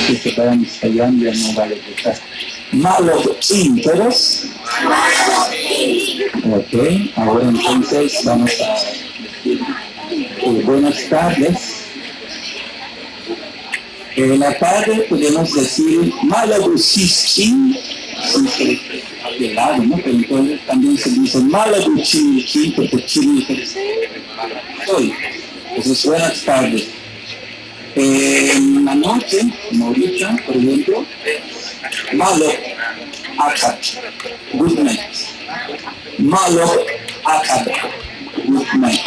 que se vayan estallando ya no vale votar. Malos ínteros. Ok, ahora entonces vamos a decir buenas tardes. En la tarde podemos decir malaguchichi, de lado, ¿no? Pero entonces también se dice malaguchichi, porque chili soy. Entonces, buenas tardes. En la noche, como ahorita, por ejemplo, malo akab, good night. Malo akab, good night.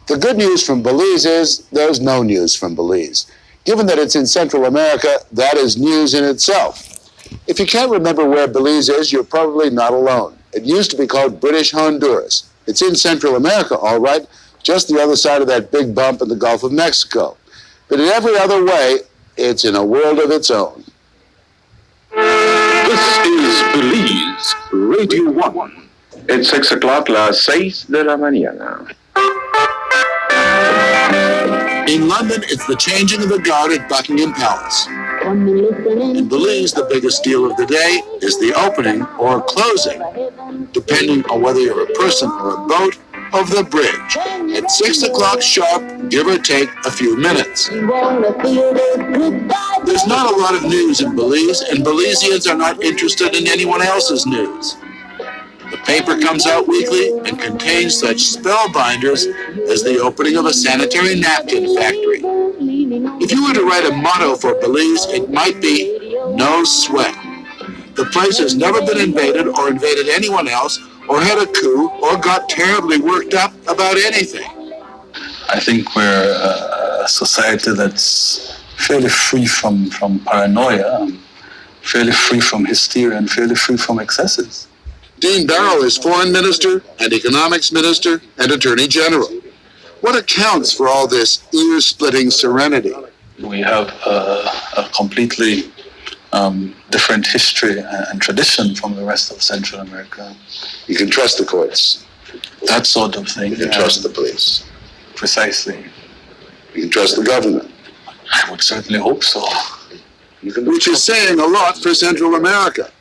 The good news from Belize is there's no news from Belize. Given that it's in Central America, that is news in itself. If you can't remember where Belize is, you're probably not alone. It used to be called British Honduras. It's in Central America, all right, just the other side of that big bump in the Gulf of Mexico. But in every other way, it's in a world of its own. This is Belize, Radio 1. It's 6 o'clock, las 6 de la mañana. In London, it's the changing of the guard at Buckingham Palace. In Belize, the biggest deal of the day is the opening or closing, depending on whether you're a person or a boat, of the bridge. At 6 o'clock sharp, give or take a few minutes. There's not a lot of news in Belize, and Belizeans are not interested in anyone else's news. The paper comes out weekly and contains such spellbinders as the opening of a sanitary napkin factory. If you were to write a motto for Belize, it might be, no sweat. The place has never been invaded or invaded anyone else or had a coup or got terribly worked up about anything. I think we're a society that's fairly free from paranoia, fairly free from hysteria, and fairly free from excesses. Dean Barrow is Foreign Minister and Economics Minister and Attorney General. What accounts for all this ear-splitting serenity? We have a completely different history and tradition from the rest of Central America. You can trust the courts. That sort of thing. You can trust the police. Precisely. You can trust the government. I would certainly hope so. Which is saying a lot for Central America.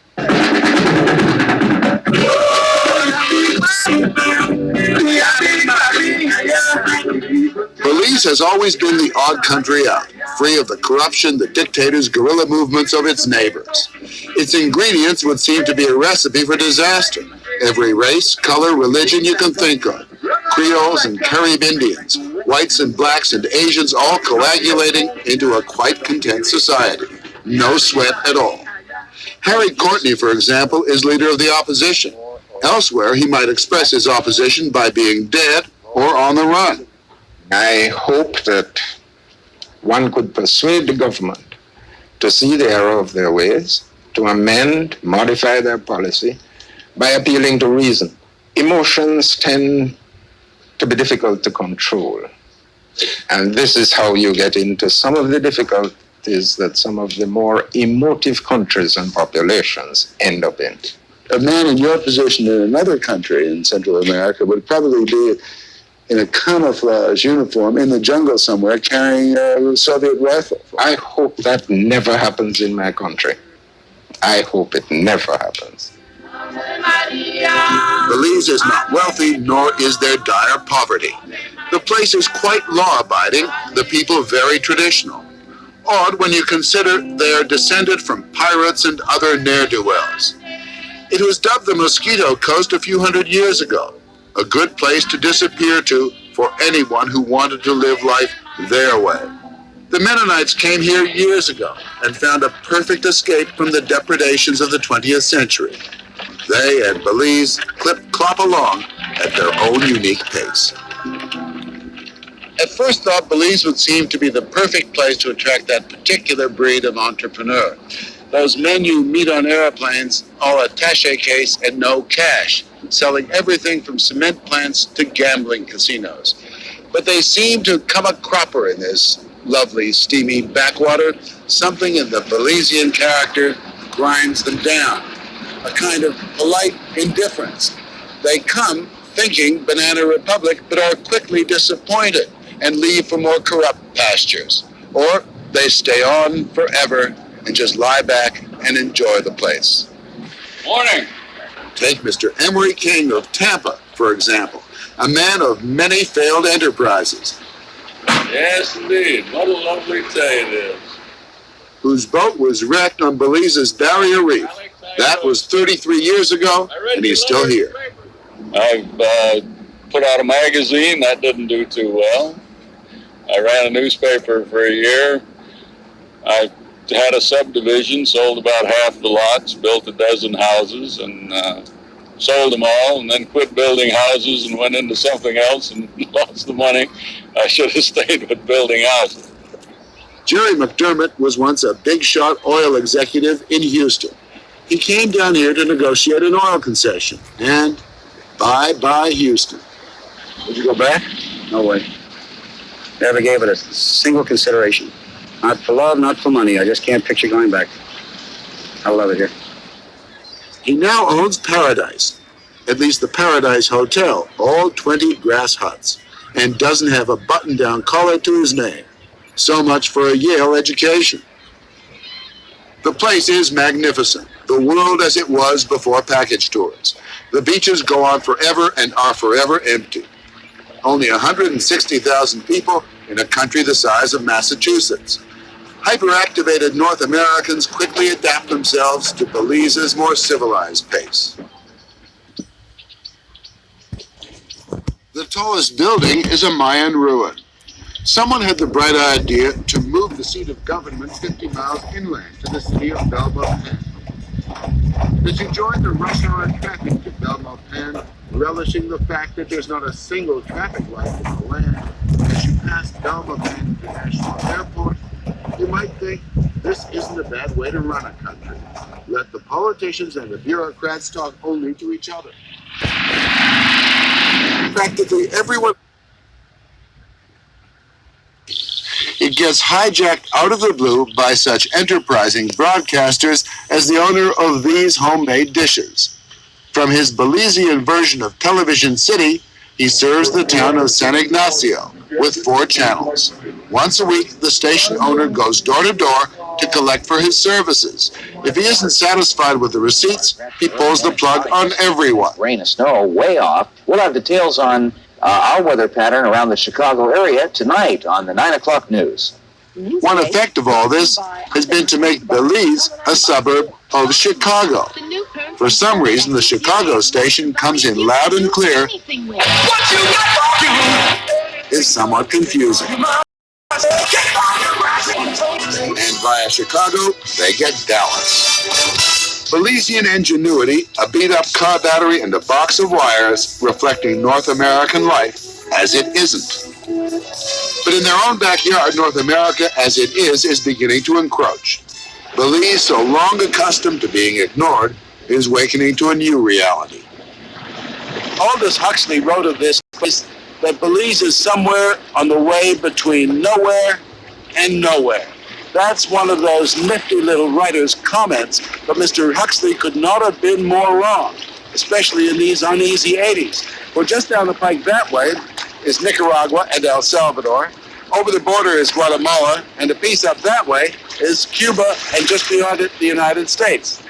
Belize has always been the odd country out, free of the corruption, the dictators, guerrilla movements of its neighbors. Its ingredients would seem to be a recipe for disaster. Every race, color, religion you can think of. Creoles and Carib Indians, whites and blacks and Asians all coagulating into a quite content society. No sweat at all. Harry Courtney, for example, is leader of the opposition. Elsewhere, he might express his opposition by being dead or on the run. I hope that one could persuade the government to see the error of their ways, to amend, modify their policy by appealing to reason. Emotions tend to be difficult to control. And this is how you get into some of the difficulties that some of the more emotive countries and populations end up in. A man in your position in another country in Central America would probably be in a camouflage uniform in the jungle somewhere carrying a Soviet rifle. I hope that never happens in my country. I hope it never happens. Belize is not wealthy, nor is there dire poverty. The place is quite law-abiding, the people very traditional. Odd when you consider they are descended from pirates and other ne'er-do-wells. It was dubbed the Mosquito Coast a few hundred years ago, a good place to disappear to for anyone who wanted to live life their way. The Mennonites came here years ago and found a perfect escape from the depredations of the 20th century. They and Belize clop along at their own unique pace. At first thought, Belize would seem to be the perfect place to attract that particular breed of entrepreneur. Those men you meet on airplanes, all attaché case and no cash, selling everything from cement plants to gambling casinos. But they seem to come a cropper in this lovely, steamy backwater, something in the Belizean character grinds them down, a kind of polite indifference. They come thinking Banana Republic, but are quickly disappointed and leave for more corrupt pastures. Or they stay on forever and just lie back and enjoy the place. Morning. Take Mr. Emery King of Tampa, for example, a man of many failed enterprises. Yes, indeed. What a lovely day it is. Whose boat was wrecked on Belize's Barrier Reef. That was 33 years ago, and he's still here. I've put out a magazine. That didn't do too well. I ran a newspaper for a year. I had a subdivision, sold about half the lots, built a dozen houses, and sold them all, and then quit building houses and went into something else and lost the money. I should have stayed with building houses. Jerry McDermott was once a big-shot oil executive in Houston. He came down here to negotiate an oil concession, and bye-bye Houston. Would you go back? No way. Never gave it a single consideration. Not for love, not for money. I just can't picture going back. I love it here. He now owns Paradise, at least the Paradise Hotel, all 20 grass huts, and doesn't have a button-down collar to his name. So much for a Yale education. The place is magnificent, the world as it was before package tours. The beaches go on forever and are forever empty. Only 160,000 people in a country the size of Massachusetts. Hyperactivated North Americans quickly adapt themselves to Belize's more civilized pace. The tallest building is a Mayan ruin. Someone had the bright idea to move the seat of government 50 miles inland to the city of Belmopan. As you join the rush hour traffic to Belmopan, relishing the fact that there's not a single traffic light in the land, as you pass Belmopan International Airport, you might think this isn't a bad way to run a country. Let the politicians and the bureaucrats talk only to each other. Practically everyone. It gets hijacked out of the blue by such enterprising broadcasters as the owner of these homemade dishes. From his Belizean version of Television City, he serves the town of San Ignacio with 4 channels. Once a week, the station owner goes door to door to collect for his services. If he isn't satisfied with the receipts, he pulls the plug on everyone. Rain and snow way off. We'll have details on our weather pattern around the Chicago area tonight on the 9 o'clock news. One effect of all this has been to make Belize a suburb of Chicago. For some reason, the Chicago station comes in loud and clear. Is somewhat confusing. And via Chicago, they get Dallas. Belizean ingenuity, a beat-up car battery, and a box of wires reflecting North American life as it isn't. But in their own backyard, North America as it is beginning to encroach. Belize, so long accustomed to being ignored, is awakening to a new reality. Aldous Huxley wrote of this place that Belize is somewhere on the way between nowhere and nowhere. That's one of those nifty little writer's comments, but Mr. Huxley could not have been more wrong, especially in these uneasy 80s. For just down the pike that way is Nicaragua and El Salvador. Over the border is Guatemala, and a piece up that way is Cuba, and just beyond it, the United States.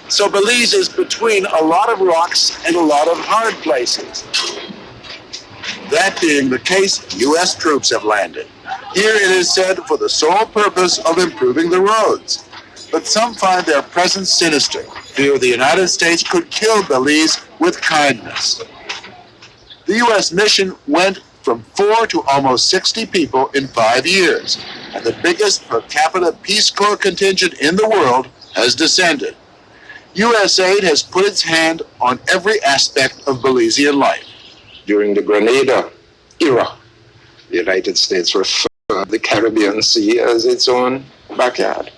So Belize is between a lot of rocks and a lot of hard places. That being the case, U.S. troops have landed. Here it is said for the sole purpose of improving the roads. But some find their presence sinister, fear the United States could kill Belize with kindness. The U.S. mission went from 4 to almost 60 people in 5 years, and the biggest per capita Peace Corps contingent in the world has descended. U.S. aid has put its hand on every aspect of Belizean life. During the Grenada era, the United States referred to the Caribbean Sea as its own backyard.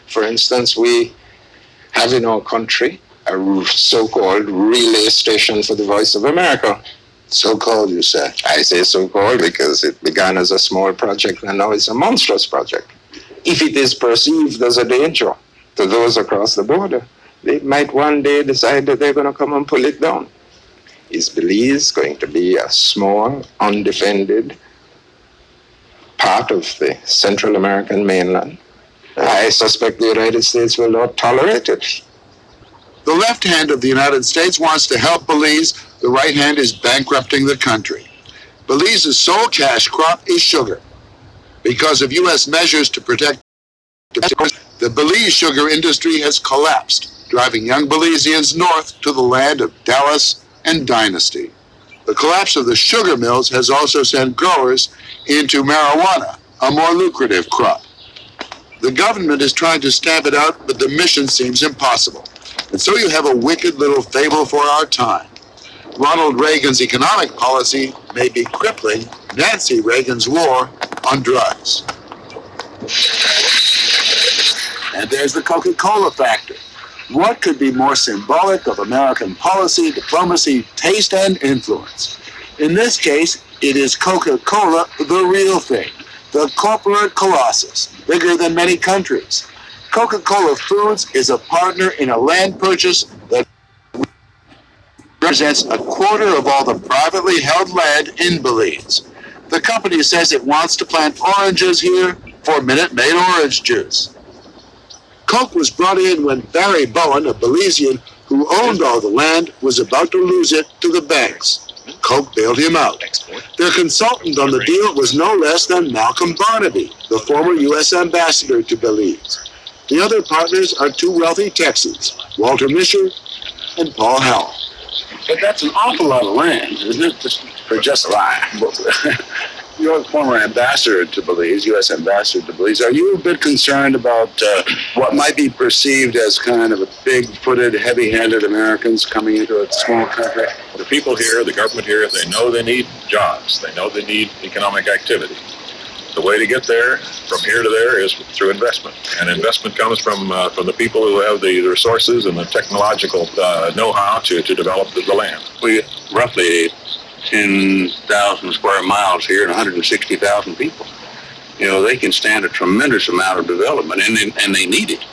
For instance, we have in our country a so-called relay station for the Voice of America. So-called, you say? I say so-called because it began as a small project and now it's a monstrous project. If it is perceived as a danger to those across the border, they might one day decide that they're going to come and pull it down. Is Belize going to be a small, undefended part of the Central American mainland? I suspect the United States will not tolerate it. The left hand of the United States wants to help Belize. The right hand is bankrupting the country. Belize's sole cash crop is sugar. Because of U.S. measures to protect the Belize sugar industry has collapsed, driving young Belizeans north to the land of Dallas and Dynasty. The collapse of the sugar mills has also sent growers into marijuana, a more lucrative crop. The government is trying to stamp it out, but the mission seems impossible. And so you have a wicked little fable for our time. Ronald Reagan's economic policy may be crippling Nancy Reagan's war on drugs. And there's the Coca-Cola factor. What could be more symbolic of American policy, diplomacy, taste, and influence? In this case, it is Coca-Cola, the real thing, the corporate colossus, bigger than many countries. Coca-Cola Foods is a partner in a land purchase that represents a quarter of all the privately held land in Belize. The company says it wants to plant oranges here for Minute Maid orange juice. Coke was brought in when Barry Bowen, a Belizean who owned all the land, was about to lose it to the banks. Coke bailed him out. Their consultant on the deal was no less than Malcolm Barnaby, the former U.S. ambassador to Belize. The other partners are two wealthy Texans, Walter Mischer and Paul Howell. But that's an awful lot of land, isn't it? Just a lie. You're the former ambassador to Belize, U.S. ambassador to Belize. Are you a bit concerned about what might be perceived as kind of a big-footed, heavy-handed Americans coming into a small country? The people here, the government here, they know they need jobs. They know they need economic activity. The way to get there, from here to there, is through investment. And investment comes from the people who have the resources and the technological know-how to develop the land. We roughly 10,000 square miles here and 160,000 people. You know, they can stand a tremendous amount of development, and they need it.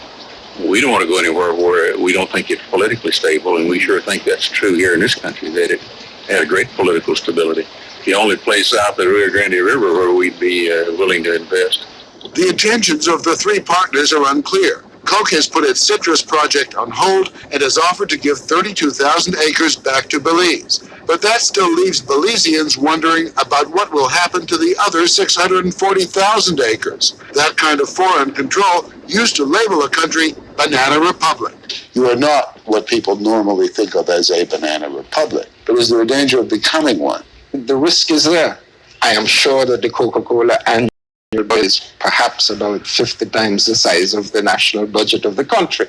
We don't want to go anywhere where we don't think it's politically stable, and we sure think that's true here in this country, that it had a great political stability. The only place south of the Rio Grande River where we'd be willing to invest. The intentions of the three partners are unclear. Coke has put its citrus project on hold and has offered to give 32,000 acres back to Belize. But that still leaves Belizeans wondering about what will happen to the other 640,000 acres. That kind of foreign control used to label a country Banana Republic. You are not what people normally think of as a banana republic. But is there a danger of becoming one? The risk is there. I am sure that the Coca-Cola annual budget is perhaps about 50 times the size of the national budget of the country.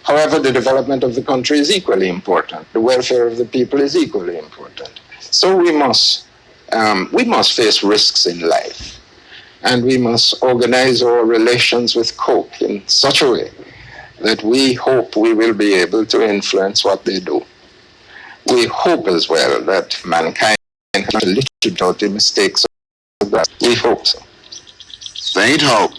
However, the development of the country is equally important. The welfare of the people is equally important. So we must face risks in life, and we must organize our relations with Coke in such a way that we hope we will be able to influence what they do. We hope as well that mankind has a little doubt the mistakes of that. We hope so. Faint hope.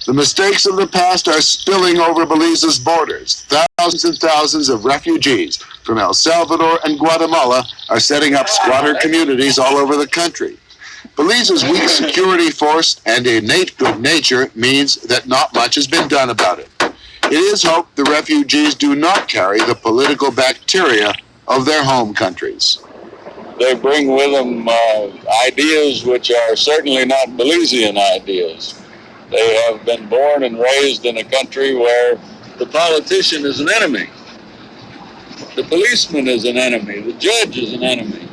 The mistakes of the past are spilling over Belize's borders. Thousands and thousands of refugees from El Salvador and Guatemala are setting up squatter communities all over the country. Belize's weak security force and innate good nature means that not much has been done about it. It is hoped the refugees do not carry the political bacteria of their home countries. They bring with them ideas which are certainly not Belizean ideas. They have been born and raised in a country where the politician is an enemy. The policeman is an enemy. The judge is an enemy.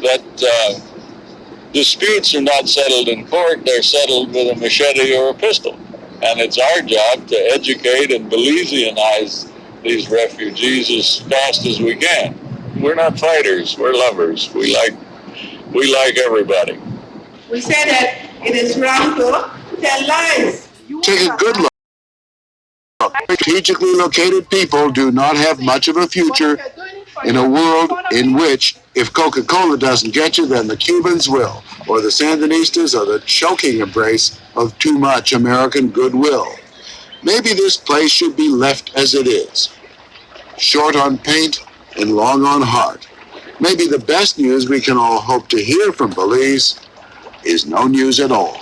That disputes are not settled in court. They're settled with a machete or a pistol. And it's our job to educate and Belizeanize these refugees as fast as we can. We're not fighters. We're lovers. We like everybody. We say that it is wrong to tell lies. Take a good look. Strategically located people do not have much of a future In a world in which, if Coca-Cola doesn't get you, then the Cubans will, or the Sandinistas, or the choking embrace of too much American goodwill. Maybe this place should be left as it is, short on paint and long on heart. Maybe the best news we can all hope to hear from Belize is no news at all.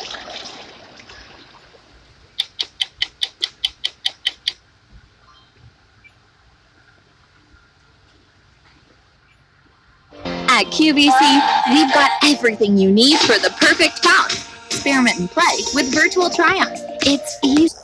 At QVC, we've got everything you need for the perfect pound. Experiment and play with virtual try-on. It's easy.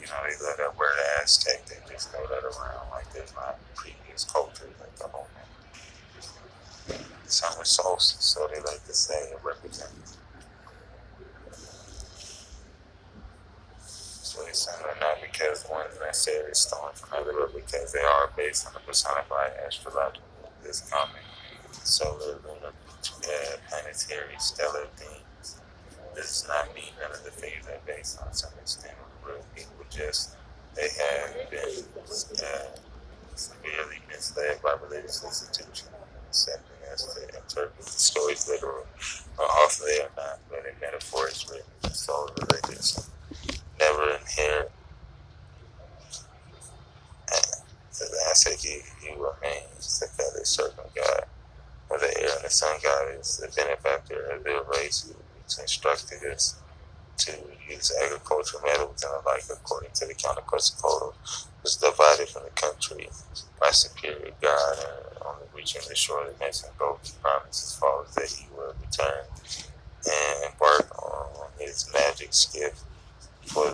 You know, they let that wear the Aztec, they just throw that around like there's not previous culture, like the whole summer solstice, so they like to say it represents. So they send it not because the ones necessarily stolen from other, but because they are based on the personified astrological this coming solar, lunar, planetary, stellar themes. This does not mean none of the things are based on some extent of real people. Just they have been severely misled by religious institutions, accepting us to interpret the stories literal, or often they are not, but in metaphor is written. So religious never inherit. The answer he remains the feather serpent god, or the air and the sun god is the benefactor of their race who's instructed us to use agricultural methods and the like according to the counterculture code was divided from the country by superior God, and only reaching the shore of the Mexican Gulf he promises follows that he will return and embark on his magic skiff for